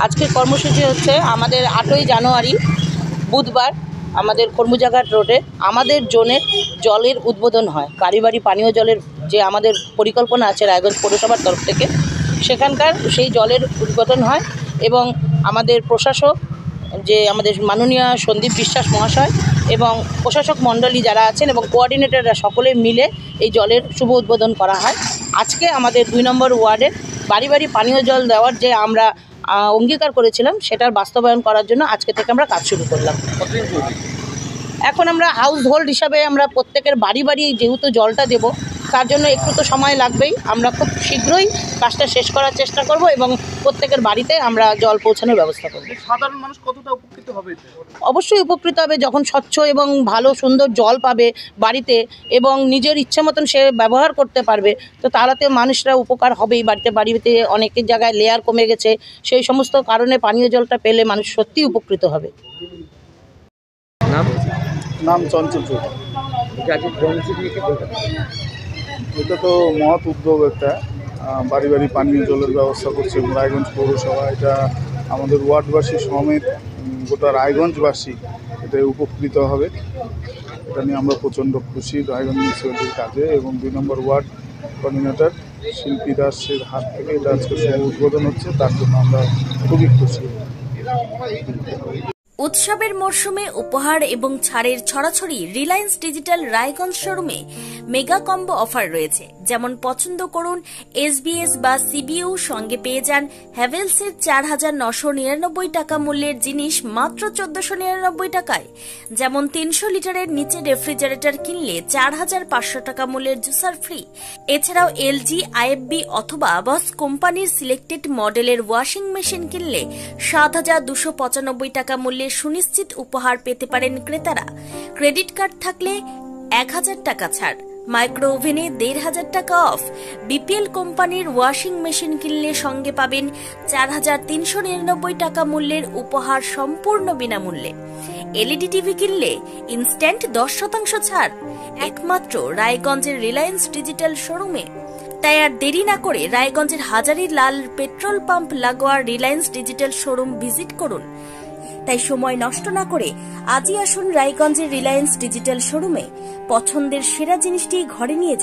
আজকের কর্মসূচি হচ্ছে আমাদের 8ই জানুয়ারি বুধবার আমাদের কর্মজাঘাট রোডে আমাদের জোনের জলের উদ্বোধন হয়। বাড়ি বাড়ি পানীয় জলের যে আমাদের পরিকল্পনা আছে রায়গঞ্জ পৌরসভার তরফ থেকে, সেখানকার সেই জলের উদ্বোধন হয় এবং আমাদের প্রশাসক যে আমাদের মাননীয় সন্দীপ বিশ্বাস মহাশয় এবং প্রশাসক মণ্ডলী যারা আছেন এবং কোঅর্ডিনেটররা সকলে মিলে এই জলের শুভ উদ্বোধন করা হয়। আজকে আমাদের 2 নম্বর ওয়ার্ডের বাড়ি বাড়ি পানীয় জল দেওয়ার যে আমরা অঙ্গীকার করেছিলাম সেটার বাস্তবায়ন করার জন্য আজকে থেকে আমরা কাজ শুরু করলাম। এখন আমরা হাউস হোল্ড হিসাবে আমরা প্রত্যেকের বাড়ি বাড়ি যেহেতু জলটা দেব, তার জন্য একটু তো সময় লাগবেই। আমরা খুব শীঘ্রই কাজটা শেষ করার চেষ্টা করব এবং প্রত্যেকের বাড়িতে আমরা জল পৌঁছানোর ব্যবস্থা করব। সাধারণ মানুষ কতটা উপকৃত হবে? অবশ্যই উপকৃত হবে, যখন স্বচ্ছ এবং ভালো সুন্দর জল পাবে বাড়িতে এবং নিজের ইচ্ছে মতন সে ব্যবহার করতে পারবে, তো তাহলে মানুষরা উপকার হবেই। বাড়িতে অনেকের জায়গায় লেয়ার কমে গেছে, সেই সমস্ত কারণে পানীয় জলটা পেলে মানুষ সত্যিই উপকৃত হবে। নাম চঞ্চল চৌধুরী। এটা তো মহৎ উদ্যোগ একটা, বাড়ি বাড়ি পানীয় জলের ব্যবস্থা করছে রায়গঞ্জ পৌরসভা। এটা আমাদের ওয়ার্ডবাসী সমেত গোটা রায়গঞ্জবাসী এটা উপকৃত হবে। এটা নিয়ে আমরা প্রচণ্ড খুশি রায়গঞ্জ মিউনিসিপ্যালিটির কাজে, এবং 2 নম্বর ওয়ার্ড কোঅর্ডিনেটর শিল্পী দাসের হাত থেকে এটা আজকে উদ্বোধন হচ্ছে, তার জন্য আমরা খুবই খুশি। উৎসবের মরশুমে উপহার এবং ছাড়ের ছড়াছড়ি রিলায়েন্স ডিজিটাল রায়গঞ্জ শোরুমে মেগা কম্বো অফার রয়েছে। যেমন পছন্দ করুন এসবিএস বা সিবিইউ, সঙ্গে পেয়ে যান হ্যাভেলসের 4,999 টাকা মূল্যের জিনিস মাত্র 1,499 টাকায়। যেমন 300 লিটারের নিচে রেফ্রিজারেটর কিনলে 4,500 টাকা মূল্যের জুসার ফ্রি। এছাড়াও এলজি, আইএফবি অথবা বস কোম্পানির সিলেক্টেড মডেলের ওয়াশিং মেশিন কিনলে 7,295 টাকা মূল্যের সুনিশ্চিত উপহার পেতে পারেন ক্রেতারা। ক্রেডিট কার্ড থাকলে 1,000 টাকা ছাড়, মাইক্রো ওভেনে 1,500 টাকা অফ। বিপিএল কোম্পানির ওয়াশিং মেশিন কিনলে সঙ্গে পাবেন 4,399 টাকা মূল্যের উপহার সম্পূর্ণ বিনামূল্যে। এলইডি টিভি কিনলে ইনস্ট্যান্ট 10% ছাড়, একমাত্র রায়গঞ্জের রিলায়েন্স ডিজিটাল শোরুমে। তাই আর দেরি না করে রায়গঞ্জের হাজারি লাল পেট্রোল পাম্প লাগোয়া রিলায়েন্স ডিজিটাল শোরুম ভিজিট করুন। তাই সময় নষ্ট না করে আজই আসুন রায়গঞ্জের রিলায়েন্স ডিজিটাল শোরুমে। পছন্দের সেরা জিনিসটি ঘরে নিয়ে